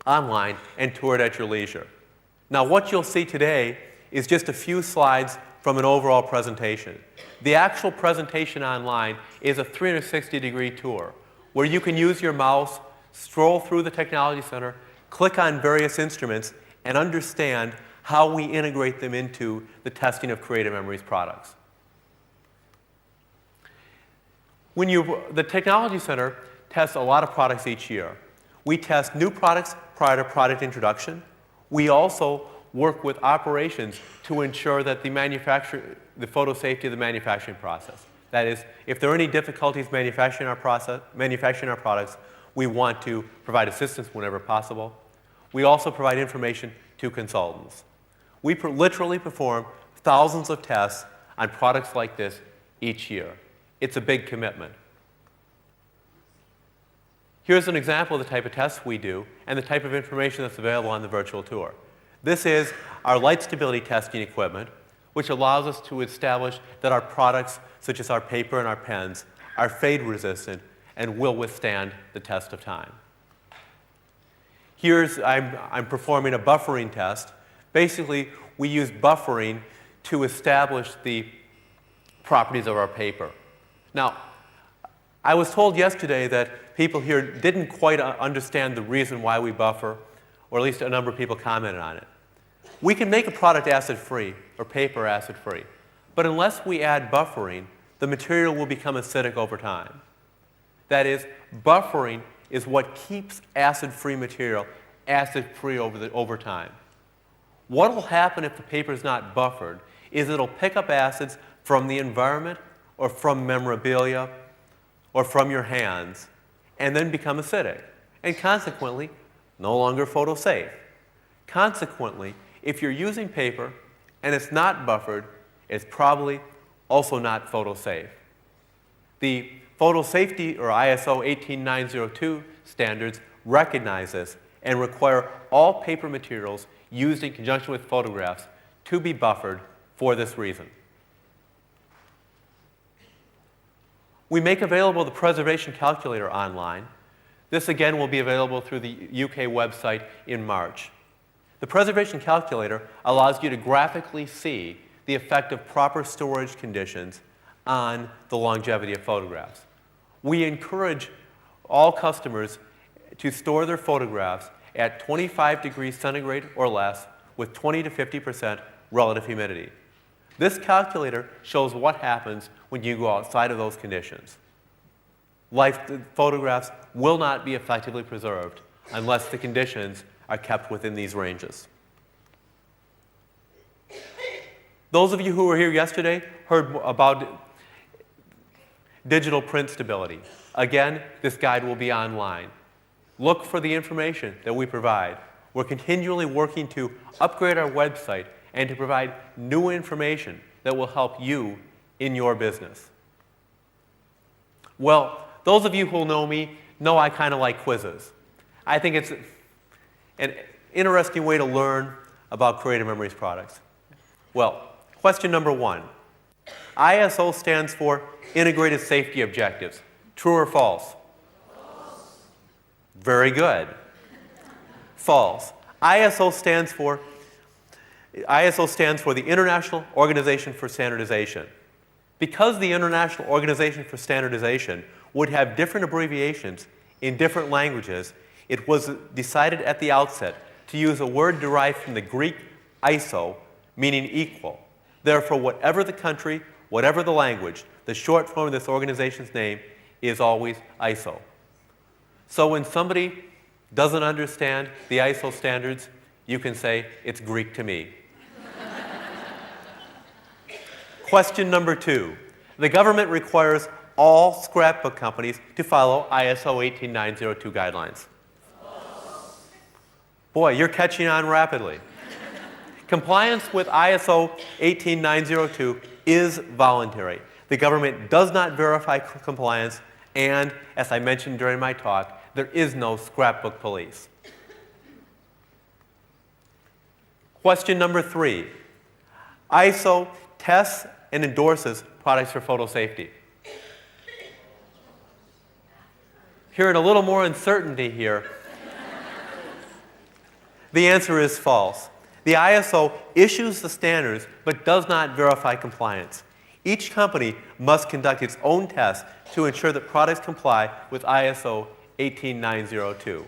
online and tour it at your leisure. Now, what you'll see today is just a few slides from an overall presentation. The actual presentation online is a 360-degree tour where you can use your mouse, stroll through the Technology Center, click on various instruments, and understand how we integrate them into the testing of Creative Memories products. The Technology Center tests a lot of products each year. We test new products prior to product introduction. We also work with operations to ensure that the photo safety of the manufacturing process. That is, if there are any difficulties manufacturing our products, we want to provide assistance whenever possible. We also provide information to consultants. We literally perform thousands of tests on products like this each year. It's a big commitment. Here's an example of the type of tests we do and the type of information that's available on the virtual tour. This is our light stability testing equipment, which allows us to establish that our products, such as our paper and our pens, are fade resistant and will withstand the test of time. I'm performing a buffering test. Basically, we use buffering to establish the properties of our paper. Now, I was told yesterday that people here didn't quite understand the reason why we buffer, or at least a number of people commented on it. We can make a product acid-free or paper acid-free, but unless we add buffering, the material will become acidic over time. That is, buffering is what keeps acid-free material acid-free over time. What will happen if the paper is not buffered is it'll pick up acids from the environment or from memorabilia or from your hands and then become acidic and consequently no longer photo-safe. Consequently, if you're using paper and it's not buffered, it's probably also not photo-safe. The Photo Safety or ISO 18902 standards recognize this and require all paper materials used in conjunction with photographs to be buffered for this reason. We make available the preservation calculator online. This again will be available through the UK website in March. The preservation calculator allows you to graphically see the effect of proper storage conditions on the longevity of photographs. We encourage all customers to store their photographs at 25 degrees centigrade or less with 20 to 50% relative humidity. This calculator shows what happens when you go outside of those conditions. Photographs will not be effectively preserved unless the conditions are kept within these ranges. Those of you who were here yesterday heard about digital print stability. Again, this guide will be online. Look for the information that we provide. We're continually working to upgrade our website and to provide new information that will help you in your business. Well, those of you who know me know I kind of like quizzes. I think it's an interesting way to learn about Creative Memories products. Well, question number 1. ISO stands for Integrated Safety Objectives. True or false? False. Very good. False. ISO stands for the International Organization for Standardization. Because the International Organization for Standardization would have different abbreviations in different languages, it was decided at the outset to use a word derived from the Greek iso, meaning equal. Therefore, whatever the country, whatever the language, the short form of this organization's name is always ISO. So when somebody doesn't understand the ISO standards, you can say, it's Greek to me. Question number 2. The government requires all scrapbook companies to follow ISO 18902 guidelines. Boy, you're catching on rapidly. Compliance with ISO 18902 is voluntary. The government does not verify compliance, and as I mentioned during my talk, there is no scrapbook police. Question number 3. ISO tests and endorses products for photo safety. Hearing a little more uncertainty here. The answer is false. The ISO issues the standards but does not verify compliance. Each company must conduct its own tests to ensure that products comply with ISO 18902.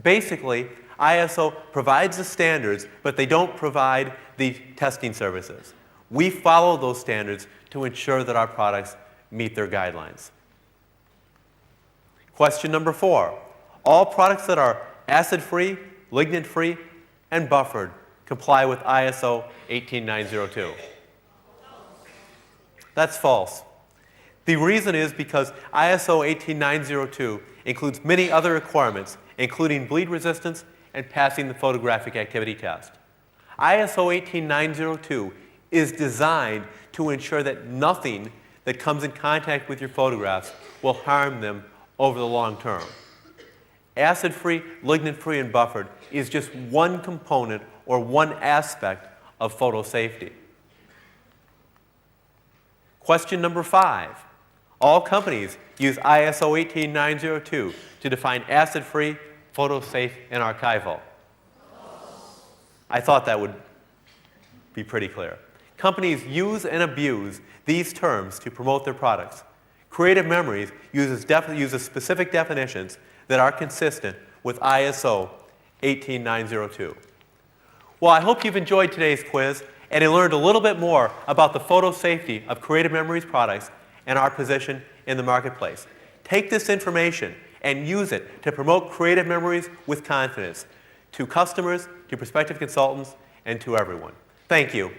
Basically, ISO provides the standards, but they don't provide the testing services. We follow those standards to ensure that our products meet their guidelines. Question number 4. All products that are acid-free, lignin-free, and buffered comply with ISO 18902. That's false. The reason is because ISO 18902 includes many other requirements, including bleed resistance and passing the photographic activity test. ISO 18902 is designed to ensure that nothing that comes in contact with your photographs will harm them over the long term. Acid-free, lignin-free, and buffered is just one component or one aspect of photo safety. Question number 5. All companies use ISO 18902 to define acid-free, photo-safe, and archival. I thought that would be pretty clear. Companies use and abuse these terms to promote their products. Creative Memories uses specific definitions that are consistent with ISO 18902. Well, I hope you've enjoyed today's quiz and learned a little bit more about the photo safety of Creative Memories products and our position in the marketplace. Take this information and use it to promote Creative Memories with confidence to customers, to prospective consultants, and to everyone. Thank you.